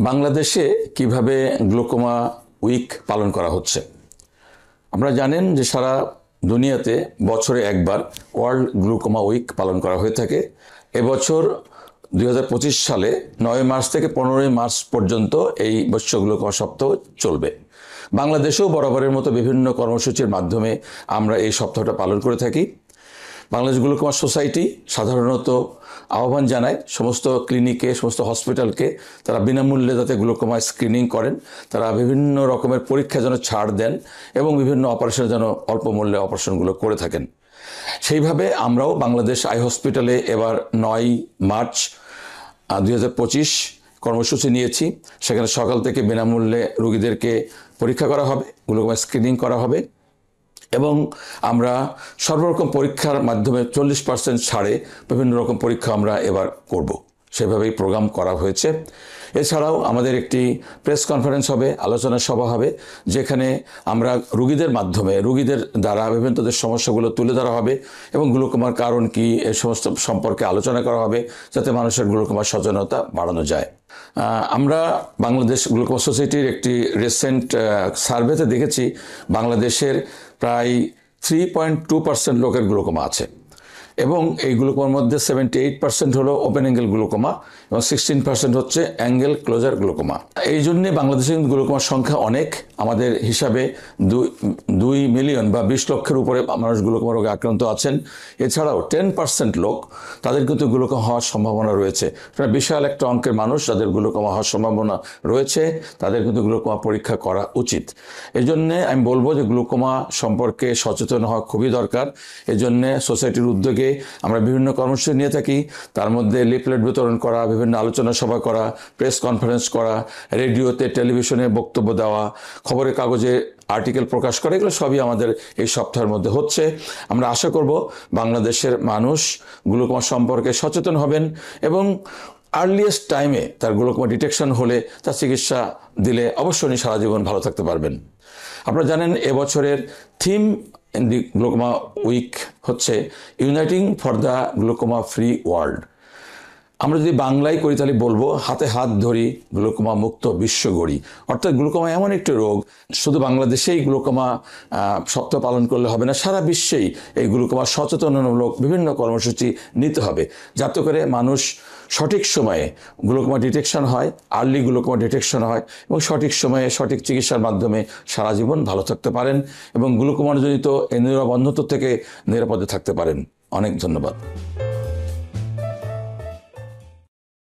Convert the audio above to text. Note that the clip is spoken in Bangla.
বাংলাদেশে কিভাবে গ্লুকোমা উইক পালন করা হচ্ছে। আপনারা জানেন যে সারা দুনিয়াতে বছরে একবার ওয়ার্ল্ড গ্লুকোমা উইক পালন করা হয়ে থাকে। এবছর 2025 সালে 9 মার্চ থেকে 15 মার্চ পর্যন্ত এই বিশ্ব গ্লুকোমা সপ্তাহ চলবে। বাংলাদেশেও বরাবরের মতো বিভিন্ন কর্মসূচির মাধ্যমে আমরা এই সপ্তাহটা পালন করে থাকি। বাংলাদেশ গ্লুকোমা সোসাইটি সাধারণত আহ্বান জানায় সমস্ত ক্লিনিকে, সমস্ত হসপিটালকে তারা বিনামূল্যে যাতে গ্লুকোমা স্ক্রিনিং করেন, তারা বিভিন্ন রকমের পরীক্ষা যেন ছাড় দেন এবং বিভিন্ন অপারেশন যেন অল্প মূল্যে অপারেশনগুলো করে থাকেন। সেইভাবে আমরাও বাংলাদেশ আই হসপিটালে এবার 9 মার্চ 2025 কর্মসূচি নিয়েছি। সেখানে সকাল থেকে বিনামূল্যে রোগীদেরকে পরীক্ষা করা হবে, গ্লুকোমা স্ক্রিনিং করা হবে এবং আমরা সর্বরকম পরীক্ষার মাধ্যমে 40% ছাড়ে বিভিন্ন রকম পরীক্ষা আমরা এবার করব। সেভাবেই প্রোগ্রাম করা হয়েছে। এছাড়াও আমাদের একটি প্রেস কনফারেন্স হবে, আলোচনা সভা হবে, যেখানে আমরা রোগীদের মাধ্যমে রোগীদের দ্বারা বিভিন্ন তাদের সমস্যাগুলো তুলে ধরা হবে এবং গ্লুকোমার কারণ কি এই সমস্ত সম্পর্কে আলোচনা করা হবে, যাতে মানুষের গ্লুকোমার সচেতনতা বাড়ানো যায়। আমরা বাংলাদেশ গ্লুকোমা সোসাইটির একটি রিসেন্ট সার্ভেতে দেখেছি বাংলাদেশের প্রায় 3.2% লোকের গ্লুকোমা আছে এবং এই গ্লুকোমার মধ্যে 78% হলো ওপেন অ্যাঙ্গেল গ্লুকোমা এবং 16% হচ্ছে অ্যাঙ্গেল ক্লোজার গ্লুকোমা। এই জন্যে বাংলাদেশে গ্লুকোমার সংখ্যা অনেক। আমাদের হিসাবে 2 মিলিয়ন বা 20 লক্ষের উপরে মানুষ গ্লুকোমা রোগে আক্রান্ত আছেন। এছাড়াও 10% লোক তাদের কিন্তু গ্লুকোমা হওয়ার সম্ভাবনা রয়েছে। বিশাল একটা অঙ্কের মানুষ যাদের গ্লুকোমা হওয়ার সম্ভাবনা রয়েছে, তাদের কিন্তু গ্লুকোমা পরীক্ষা করা উচিত। এই জন্যে আমি বলবো যে গ্লুকোমা সম্পর্কে সচেতন হওয়া খুবই দরকার। এই জন্যে সোসাইটির উদ্যোগে আমরা বিভিন্ন কর্মসূচি নিয়ে থাকি। তার মধ্যে লিফলেট বিতরণ করা, বিভিন্ন আলোচনা সভা করা, প্রেস কনফারেন্স করা, রেডিওতে টেলিভিশনে বক্তব্য দেওয়া, খবরের কাগজে আর্টিকেল প্রকাশ করা, এগুলো সবই আমাদের এই সপ্তাহের মধ্যে হচ্ছে। আমরা আশা করব বাংলাদেশের মানুষ গ্লুকোমা সম্পর্কে সচেতন হবেন এবং আর্লিয়েস্ট টাইমে তার গ্লুকোমা ডিটেকশন হলে তার চিকিৎসা দিলে অবশ্যই সারা জীবন ভালো থাকতে পারবেন। আপনারা জানেন এবছরের থিম দি গ্লুকোমা উইক হচ্ছে uniting for the glaucoma free world. আমরা যদি বাংলায় করি তাহলে বলবো হাতে হাত ধরি গ্লুকোমা মুক্ত বিশ্ব গড়ি। অর্থাৎ গ্লুকোমা এমন একটি রোগ, শুধু বাংলাদেশেই গ্লুকোমা সপ্তাহ পালন করলে হবে না, সারা বিশ্বেই এই গ্লুকোমা সচেতনমূলক বিভিন্ন কর্মসূচি নিতে হবে, যাতে করে মানুষ সঠিক সময়ে গ্লুকোমা ডিটেকশন হয়, আর্লি গ্লুকোমা ডিটেকশন হয় এবং সঠিক সময়ে সঠিক চিকিৎসার মাধ্যমে সারা জীবন ভালো থাকতে পারেন এবং গ্লুকোমাজনিত এই নিরাবন্ধতা থেকে নিরাপদে থাকতে পারেন। অনেক ধন্যবাদ।